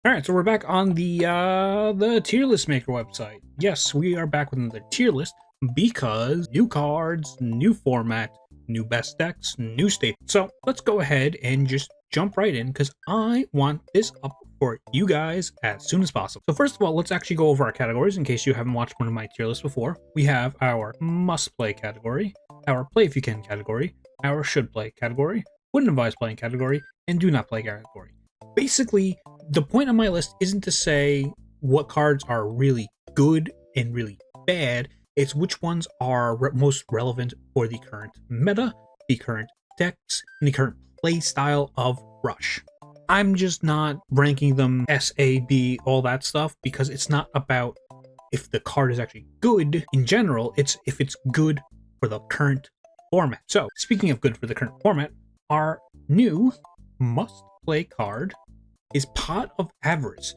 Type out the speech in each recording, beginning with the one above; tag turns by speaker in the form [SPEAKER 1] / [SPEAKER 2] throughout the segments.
[SPEAKER 1] All right, so we're back on the tier list maker website. Yes, we are back with another tier list because new cards, new format, new best decks, new state. So let's go ahead and just jump right in because I want this up for you guys as soon as possible. So first of all, let's actually go over our categories in case you haven't watched one of my tier lists before. We have our must play category, our play if you can category, our should play category, wouldn't advise playing category, and do not play category. Basically, the point of my list isn't to say what cards are really good and really bad. It's which ones are most relevant for the current meta, the current decks, and the current play style of Rush. I'm just not ranking them S, A, B, all that stuff, because it's not about if the card is actually good in general, it's if it's good for the current format. So, speaking of good for the current format, our new must-play card is Pot of Avarice.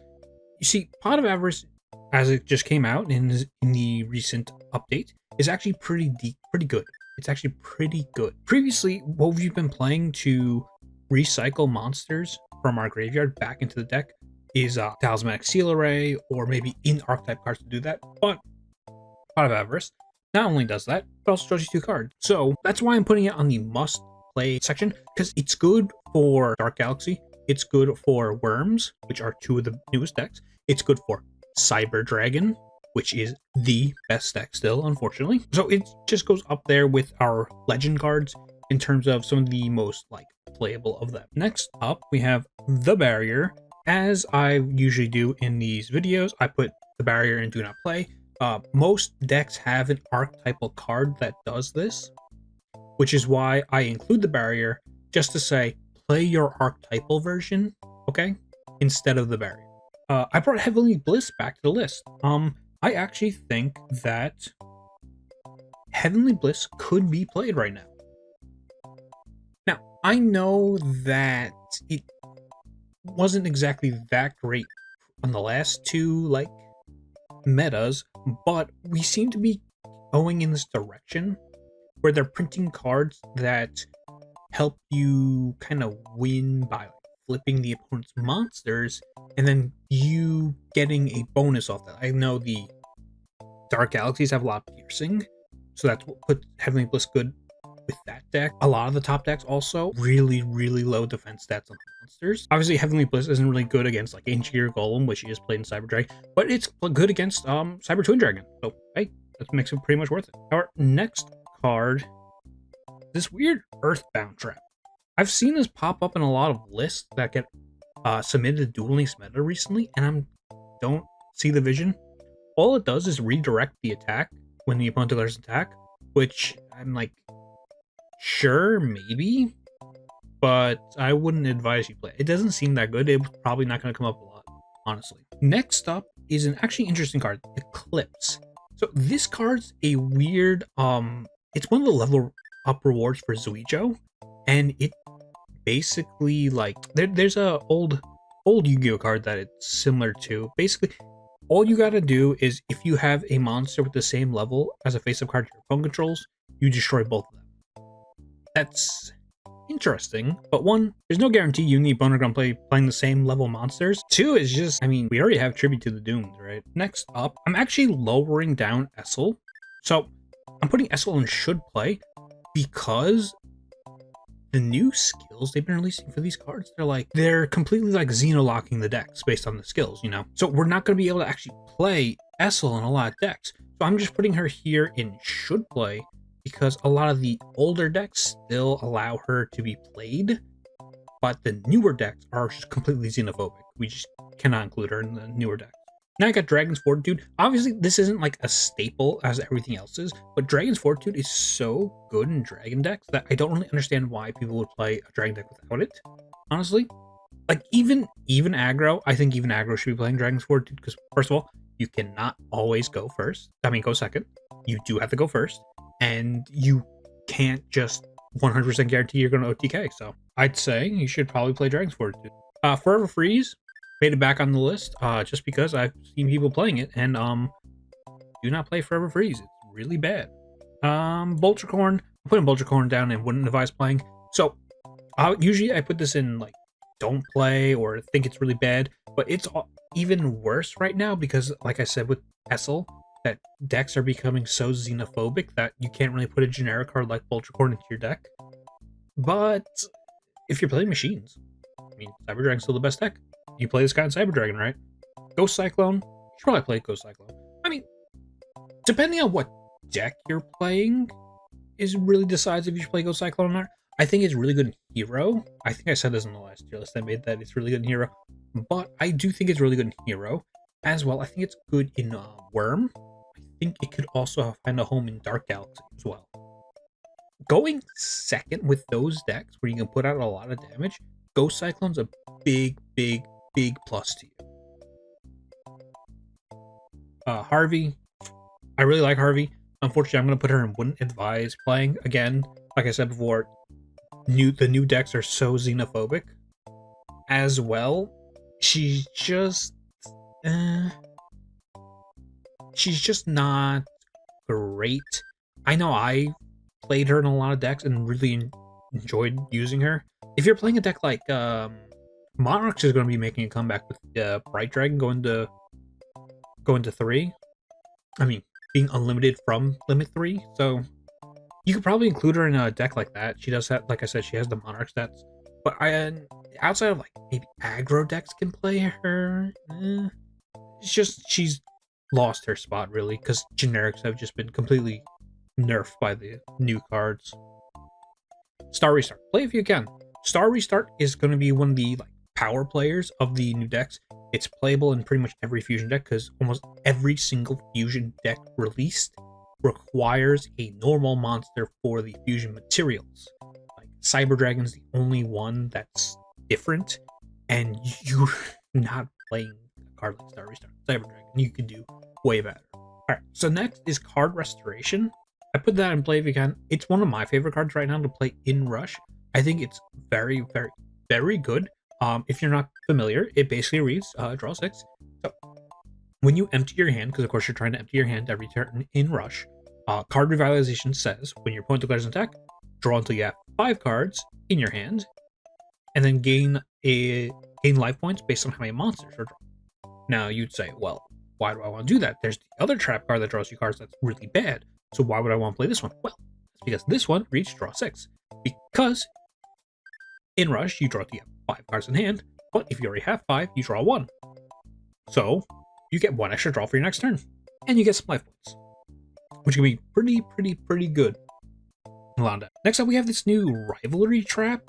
[SPEAKER 1] You see, Pot of Avarice, as it just came out in the recent update, is actually pretty good. It's actually pretty good. Previously, what we've been playing to recycle monsters from our graveyard back into the deck is Talismanic Seal Array, or maybe in-archetype cards to do that, but Pot of Avarice not only does that, but also draws you 2 cards. So that's why I'm putting it on the must-play section, because it's good for Dark Galaxy, it's good for Worms, which are 2 of the newest decks. It's good for Cyber Dragon, which is the best deck still, unfortunately. So it just goes up there with our legend cards in terms of some of the most playable of them. Next up, we have the Barrier. As I usually do in these videos, I put the Barrier in Do Not Play. Most decks have an archetypal card that does this, which is why I include the Barrier, just to say, play your archetypal version, okay, instead of the Barrier. I brought Heavenly Bliss back to the list. I actually think that Heavenly Bliss could be played right now. Now, I know that it wasn't exactly that great on the last 2, metas, but we seem to be going in this direction where they're printing cards that help you kind of win by flipping the opponent's monsters and then you getting a bonus off that. I know the Dark Galaxies have a lot of piercing, so that's what put Heavenly Bliss good with that deck. A lot of the top decks also really low defense stats on monsters. Obviously, Heavenly Bliss isn't really good against Ancient Gear Golem, which he just played in Cyber Dragon, but it's good against Cyber Twin Dragon. So hey, that makes it pretty much worth it. Our next card, this weird Earthbound Trap. I've seen this pop up in a lot of lists that get submitted to Duel Links meta recently, and I don't see the vision. All it does is redirect the attack when the opponent declares attack, which I'm sure, maybe, but I wouldn't advise you play. It doesn't seem that good. It's probably not going to come up a lot, honestly. Next up is an actually interesting card, Eclipse. So this card's a weird, it's one of the level up rewards for Zuijo, and it basically there's a old Yu-Gi-Oh card that it's similar to. Basically, all you gotta do is if you have a monster with the same level as a face-up card your opponent controls, you destroy both of them. That's interesting, but 1, there's no guarantee you and the opponent are gonna playing the same level monsters. 2 is just, we already have Tribute to the Doomed, right? Next up, I'm actually lowering down Essel. So I'm putting Essel in should play because the new skills they've been releasing for these cards, they're completely xeno-locking the decks based on the skills, So we're not going to be able to actually play Essel in a lot of decks. So I'm just putting her here in should play because a lot of the older decks still allow her to be played, but the newer decks are just completely xenophobic. We just cannot include her in the newer decks. Now I got Dragon's Fortitude. Obviously, this isn't a staple as everything else is, but Dragon's Fortitude is so good in Dragon decks that I don't really understand why people would play a Dragon deck without it, honestly. Even aggro, I think even aggro should be playing Dragon's Fortitude, because first of all, you cannot always go first. Go second. You do have to go first, and you can't just 100% guarantee you're going to OTK, so I'd say you should probably play Dragon's Fortitude. Forever Freeze made it back on the list just because I've seen people playing it, and do not play Forever Freeze. It's really bad. Boltricorn, I'm putting Boltricorn down and wouldn't advise playing. So usually I put this in don't play or think it's really bad But it's even worse right now because, like I said with Essel, that decks are becoming so xenophobic that you can't really put a generic card like Vulture into your deck. But if you're playing machines, I mean, Cyber Dragon's still the best deck. You play this guy in Cyber Dragon, right? Ghost Cyclone, you should probably play Ghost Cyclone. I mean, depending on what deck you're playing, is really decides if you should play Ghost Cyclone or not. I think it's really good in Hero. I think I said this in the last tier list I made that it's really good in Hero. But I do think it's really good in Hero as well. I think it's good in Worm. I think it could also find a home in Dark Galaxy as well. Going second with those decks where you can put out a lot of damage, Ghost Cyclone's a big plus to you. Harvey, I really like Harvey. Unfortunately, I'm going to put her in wouldn't advise playing. Again, like I said before, the new decks are so xenophobic. As well, she's just not great. I know I played her in a lot of decks and really enjoyed using her. If you're playing a deck like Monarchs is going to be making a comeback with Bright Dragon going to 3. I mean, being unlimited from limit 3, so you could probably include her in a deck like that. She does have, like I said, she has the Monarch stats. But outside of like maybe aggro decks can play her. It's just she's lost her spot really because generics have just been completely nerfed by the new cards. Star Restart, play if you can. Star Restart is going to be one of the like power players of the new decks. It's playable in pretty much every fusion deck because almost every single fusion deck released requires a normal monster for the fusion materials. Like Cyber Dragon's the only one that's different, and you're not playing a card like Star Restart. Cyber Dragon, you could do way better. Alright, so next is Card Restoration. I put that in play if you can. It's one of my favorite cards right now to play in Rush. I think it's very good. If you're not familiar, it basically reads draw 6. So when you empty your hand, because of course you're trying to empty your hand every turn in Rush, card revitalization says when your opponent declares an attack, draw until you have 5 cards in your hand, and then gain life points based on how many monsters are drawn. Now you'd say, well, why do I want to do that? There's the other trap card that draws you cards that's really bad. So why would I want to play this one? Well, it's because this one reads draw 6. Because in Rush, you draw to get 5 cards in hand, but if you already have 5, you draw 1. So you get 1 extra draw for your next turn, and you get some life points, which can be pretty good. Next up, we have this new Rivalry Trap.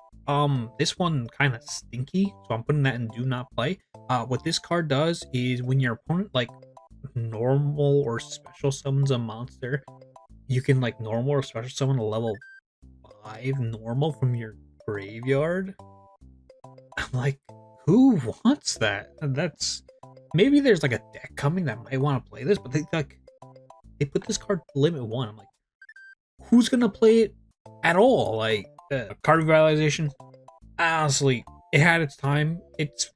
[SPEAKER 1] This one kind of stinky, so I'm putting that in Do Not Play. What this card does is when your opponent like normal or special summons a monster, you can like normal or special summon a level 5 normal from your graveyard. I'm like, who wants that? That's maybe there's like a deck coming that might want to play this, but they put this card limit 1. I'm like, who's gonna play it at all? Like card revitalization, honestly, it had its time. It's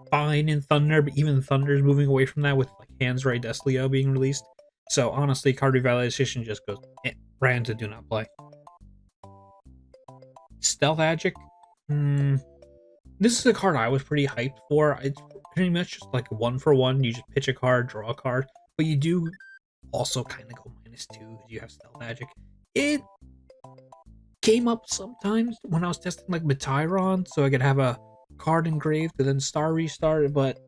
[SPEAKER 1] fine in Thunder, but even Thunder is moving away from that with like Hands Ray Desleo being released. So honestly, card revitalization just goes right into Do Not Play. Stealth Magic. This is a card I was pretty hyped for. It's pretty much just like 1-for-1. You just pitch a card, draw a card, but you do also kind of go -2 because you have Stealth Magic. It came up sometimes when I was testing like Metiron, so I could have a card engraved and then Star Restart, but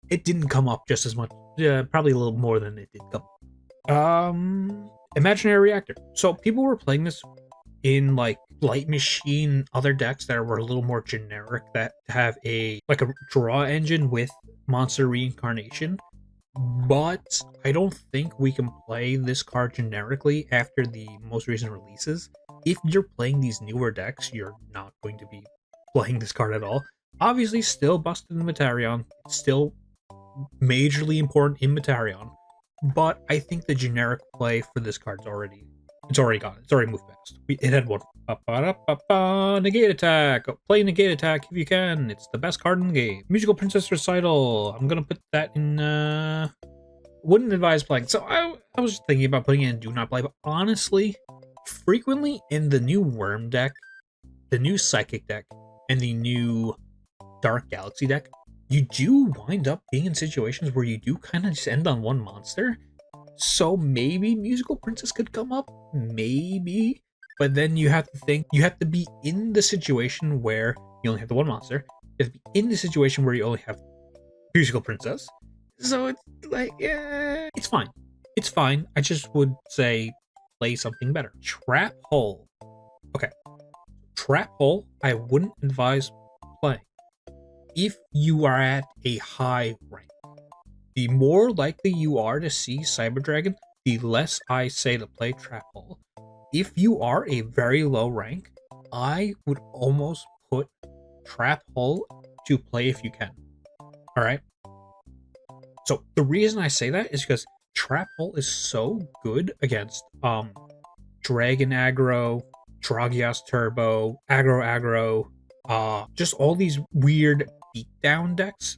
[SPEAKER 1] it didn't come up just as much. Probably a little more than it did come. Imaginary Reactor. So people were playing this in like Light Machine, other decks that were a little more generic that have a draw engine with monster reincarnation. But I don't think we can play this card generically after the most recent releases. If you're playing these newer decks, you're not going to be playing this card at all. Obviously, still busted in Metarion. It's still majorly important in Metarion. But I think the generic play for this card's already gone. It's already moved past. It had one. Negate attack. Play negate attack if you can. It's the best card in the game. Musical Princess Recital. I'm gonna put that in. Wouldn't advise playing. So I was just thinking about putting it in Do Not Play, but honestly, frequently in the new Worm deck, the new Psychic deck, and the new Dark Galaxy deck, you do wind up being in situations where you do kind of just end on one monster. So maybe Musical Princess could come up, maybe. But then you have to think, you have to be in the situation where you only have the one monster. You have to be in the situation where you only have Musical Princess. So it's like, yeah, it's fine. It's fine. I just would say play something better. Trap Hole. Okay. Trap Hole, I wouldn't advise playing if you are at a high rank. The more likely you are to see Cyber Dragon, the less I say to play Trap Hole. If you are a very low rank, I would almost put Trap Hole to play if you can. Alright? So the reason I say that is because Trap Hole is so good against Dragon Aggro, Dragios Turbo, Aggro, just all these weird beatdown decks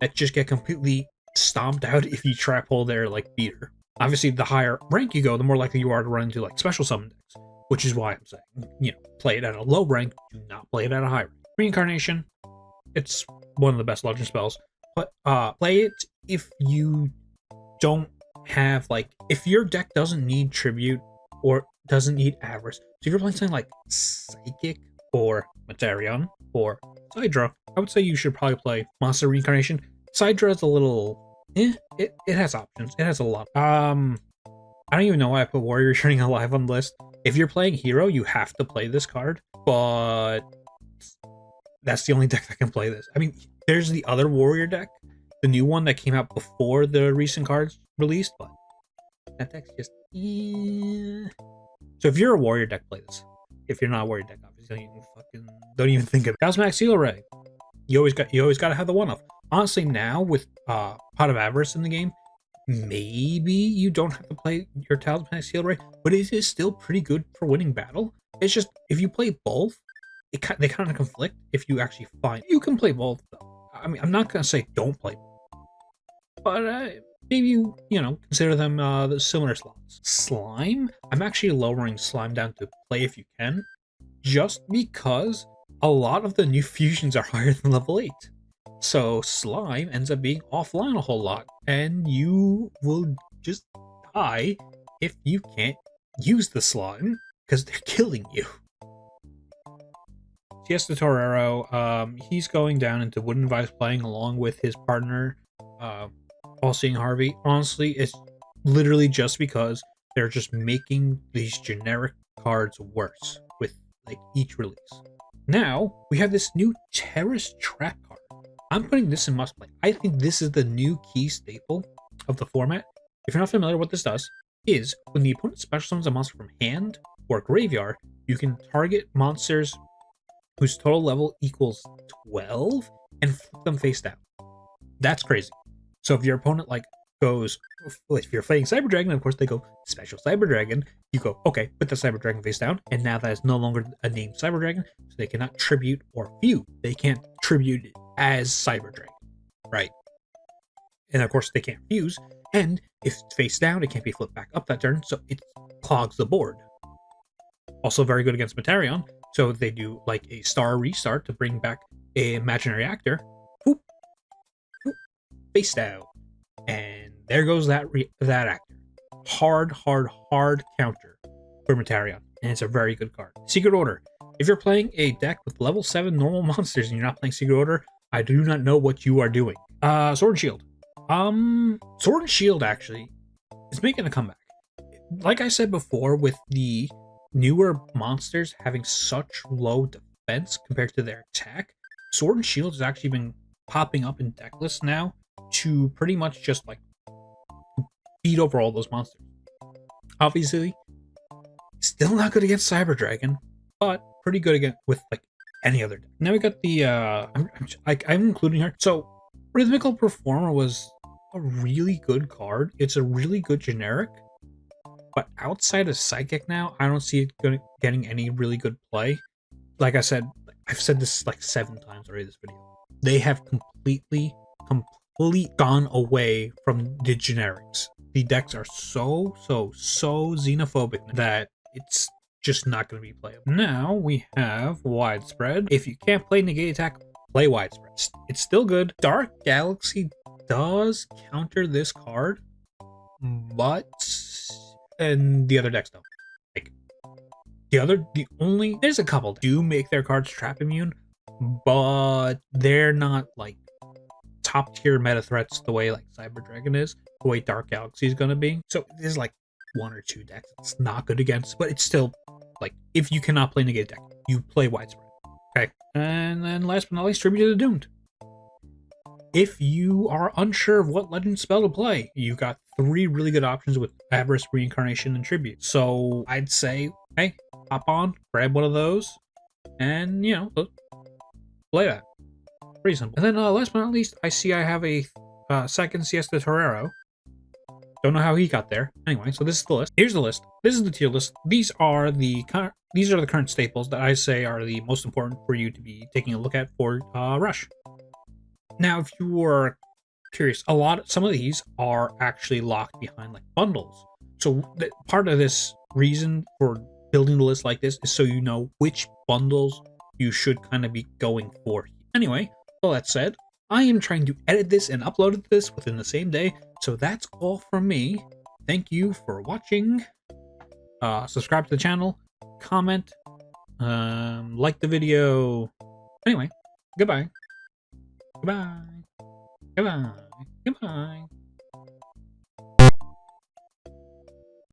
[SPEAKER 1] that just get completely stomped out if you Trap Hole their like beater. Obviously, the higher rank you go, the more likely you are to run into like special summon decks, which is why I'm saying, play it at a low rank, do not play it at a high rank. Reincarnation, it's one of the best legend spells, but play it if you don't have if your deck doesn't need tribute or doesn't need avarice. So if you're playing something like Psychic or Materion or Sidra, I would say you should probably play Monster Reincarnation. Sidra is a little it has options. It has a lot. I don't even know why I put Warrior Returning Alive on the list. If you're playing Hero, you have to play this card, but that's the only deck that can play this. I mean, there's the other Warrior deck, the new one that came out before the recent cards released, but that deck's just So if you're a Warrior deck, play this. If you're not a Warrior deck, obviously don't even think of it. Cosmatic Seal Ray. You always got to have the one off. Honestly, now with Pot of Avarice in the game, maybe you don't have to play your Talismanic Seal Ray, but it is still pretty good for winning battle. It's just if you play both, they kind of conflict. If you actually find you can play both, though. I mean, I'm not gonna say don't play both, but maybe you consider them the similar slots. Slime, I'm actually lowering Slime down to play if you can, just because a lot of the new fusions are higher than level 8. So Slime ends up being offline a whole lot, and you will just die if you can't use the Slime, because they're killing you. Siesta Torero, he's going down into Wooden Vice playing along with his partner, All-Seeing Harvey. Honestly, it's literally just because they're just making these generic cards worse with each release. Now, we have this new Terrace Trap card. I'm putting this in must play. I think this is the new key staple of the format. If you're not familiar with what this does, is when the opponent special summons a monster from hand or graveyard, you can target monsters whose total level equals 12 and flip them face down. That's crazy. So if your opponent goes, if you're fighting Cyber Dragon, of course they go Special Cyber Dragon, you go, okay, put the Cyber Dragon face down, and now that is no longer a named Cyber Dragon, so they cannot tribute or fuse. They can't tribute it as Cyber Dragon, right? And of course they can't fuse, and if it's face down, it can't be flipped back up that turn, so it clogs the board. Also very good against Materion, so they do a star restart to bring back an imaginary actor. Whoop, whoop, face down. And there goes that actor. Hard counter for Materion, and it's a very good card. Secret Order. If you're playing a deck with level 7 normal monsters and you're not playing Secret Order, I do not know what you are doing. Sword and Shield. Sword and Shield actually is making a comeback. Like I said before, with the newer monsters having such low defense compared to their attack, Sword and Shield has actually been popping up in deck lists now to pretty much just beat over all those monsters. Obviously, still not good against Cyber Dragon, but pretty good against with any other deck. Now we got the I'm including her. So Rhythmical Performer was a really good card. It's a really good generic, but outside of Psychic now, I don't see it getting any really good play. Like I said, I've said this 7 times already this video. They have completely gone away from the generics. The decks are so xenophobic that it's just not going to be playable. Now we have Widespread. If you can't play Negate Attack, play widespread. It's still good. Dark Galaxy does counter this card, but and the other decks don't. Like there's a couple that do make their cards trap immune, but they're not like top tier meta threats the way like Cyber Dragon is, the way Dark Galaxy is gonna be. So there's like one or two decks it's not good against, but it's still like if you cannot play negate deck, you play widespread. Okay. And then last but not least, Tribute to the Doomed. If you are unsure of what legend spell to play, you got 3 really good options with Avarice, Reincarnation, and Tribute. So I'd say, hey, hop on, grab one of those, and play that. Pretty simple. And then last but not least, I see I have a second Siesta Torero. Don't know how he got there. Anyway, so this is the list. Here's the list. This is the tier list. These are the current staples that I say are the most important for you to be taking a look at for Rush. Now, if you were curious, some of these are actually locked behind like bundles. So part of this reason for building the list like this is so you know which bundles you should kind of be going for. Anyway, all that said, I am trying to edit this and upload this within the same day, so that's all from me. Thank you for watching. Subscribe to the channel, comment, like the video. Anyway, goodbye. Goodbye. Goodbye. Goodbye.